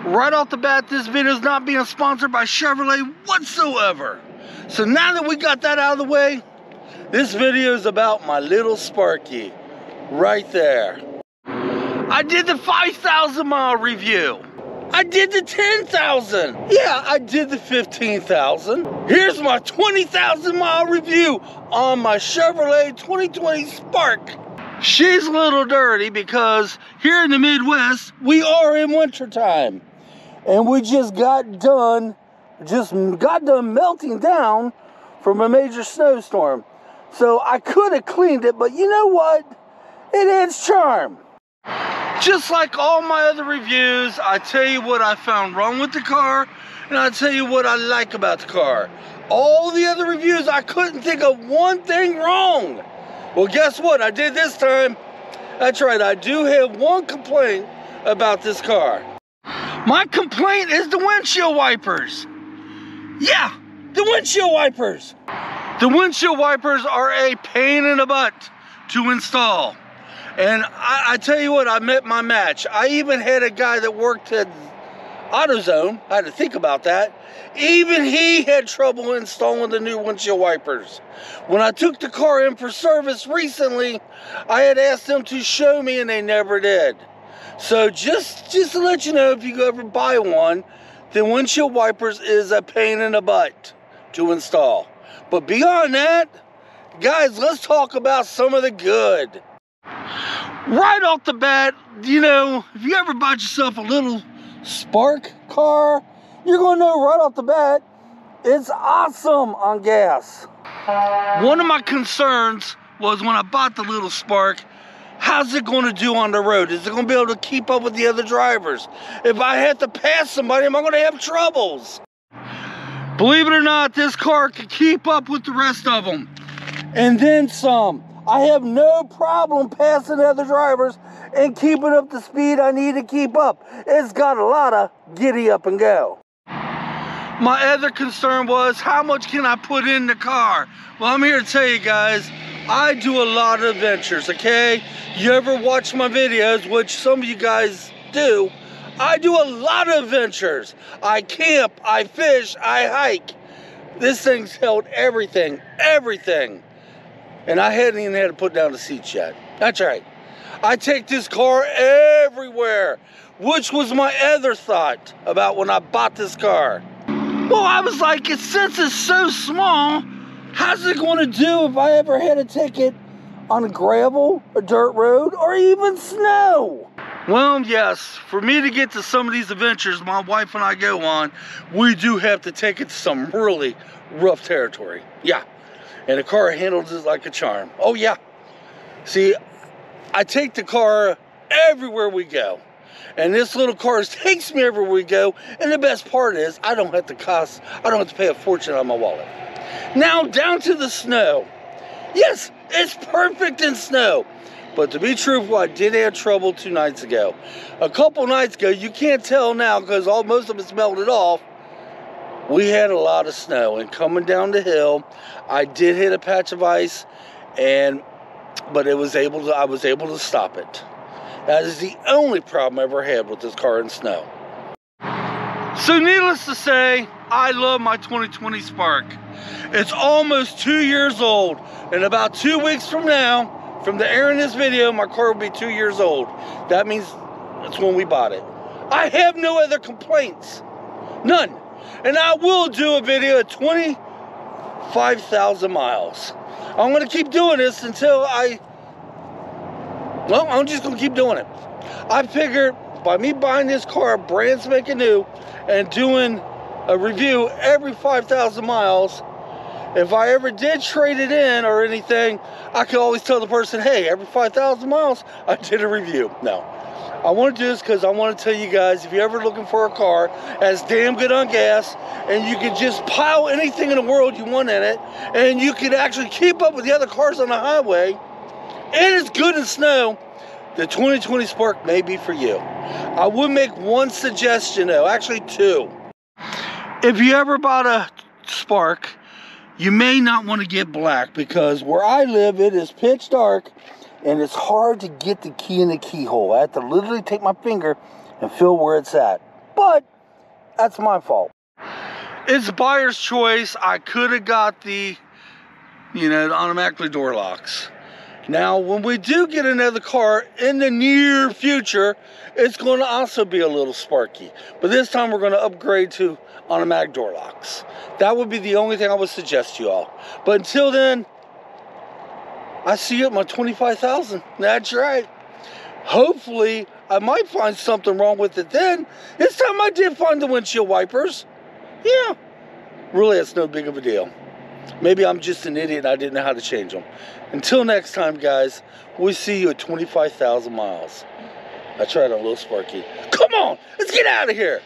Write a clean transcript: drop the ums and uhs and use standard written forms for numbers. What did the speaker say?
Right off the bat, this video is not being sponsored by Chevrolet whatsoever. So now that we got that out of the way, this video is about my little Sparky right there. I did the 5,000 mile review. I did the 10,000. Yeah, I did the 15,000. Here's my 20,000 mile review on my Chevrolet 2020 Spark. She's a little dirty because here in the Midwest, we are in winter time. And we just got done melting down from a major snowstorm. So I could have cleaned it, but you know what? It adds charm. Just like all my other reviews, I tell you what I found wrong with the car, and I tell you what I like about the car. All the other reviews, I couldn't think of one thing wrong. Well, guess what? I did this time. That's right, I do have one complaint about this car. My complaint is the windshield wipers. Yeah, the windshield wipers. The windshield wipers are a pain in the butt to install. And I tell you what, I met my match. I even had a guy that worked at AutoZone. I had to think about that. Even he had trouble installing the new windshield wipers. When I took the car in for service recently, I had asked them to show me and they never did. So just to let you know, if you ever buy one, the windshield wipers is a pain in the butt to install. But beyond that, guys, let's talk about some of the good. Right off the bat, you know, if you ever bought yourself a little Spark car, you're gonna know right off the bat, it's awesome on gas. One of my concerns was when I bought the little Spark, how's it gonna do on the road? Is it gonna be able to keep up with the other drivers? If I have to pass somebody, am I gonna have troubles? Believe it or not, this car can keep up with the rest of them. And then some. I have no problem passing other drivers and keeping up the speed I need to keep up. It's got a lot of giddy up and go. My other concern was, how much can I put in the car? Well, I'm here to tell you guys, I do a lot of adventures, okay? You ever watch my videos, which some of you guys do, I do a lot of adventures. I camp, I fish, I hike. This thing's held everything. And I hadn't even had to put down the seats yet. That's right. I take this car everywhere, which was my other thought about when I bought this car. Well, I was like, since it's so small, how's it going to do if I ever had to take it on a gravel, a dirt road, or even snow? Well, yes, for me to get to some of these adventures my wife and I go on, we do have to take it to some really rough territory. Yeah. And the car handles it like a charm. Oh yeah. See, I take the car everywhere we go. And this little car takes me everywhere we go. And the best part is I don't have to pay a fortune on my wallet. Now down to the snow. Yes, it's perfect in snow. But to be truthful, I did have trouble 2 nights ago. A couple nights ago, you can't tell now because most of it's melted off. We had a lot of snow, and coming down the hill, I did hit a patch of ice, but I was able to stop it. That is the only problem I ever had with this car in snow. So needless to say, I love my 2020 Spark. It's almost 2 years old, and about 2 weeks from now, from the airing this video, my car will be 2 years old. That means that's when we bought it. I have no other complaints. None. And I will do a video at 25,000 miles. I'm going to keep doing this until I'm just going to keep doing it. I figured by me buying this car brand spanking new and doing a review every 5,000 miles, if I ever did trade it in or anything, I could always tell the person, hey, every 5,000 miles, I did a review. No. I want to do this because I want to tell you guys, if you're ever looking for a car that's damn good on gas, and you can just pile anything in the world you want in it, and you can actually keep up with the other cars on the highway, and it's good in snow, the 2020 Spark may be for you. I would make one suggestion though, actually 2. If you ever bought a Spark, you may not want to get black because where I live, it is pitch dark. And it's hard to get the key in the keyhole. I have to literally take my finger and feel where it's at. but that's my fault. It's buyer's choice. I could have got the, the automatically door locks. Now, when we do get another car in the near future, it's going to also be a little sparky. But this time we're going to upgrade to automatic door locks. That would be the only thing I would suggest to you all. But until then, I see you at my $25,000. That's right. Hopefully, I might find something wrong with it then. This time I did find the windshield wipers. Yeah. Really, it's no big of a deal. Maybe I'm just an idiot and I didn't know how to change them. Until next time, guys, we'll see you at 25,000 miles. I tried on a little sparky. Come on, let's get out of here.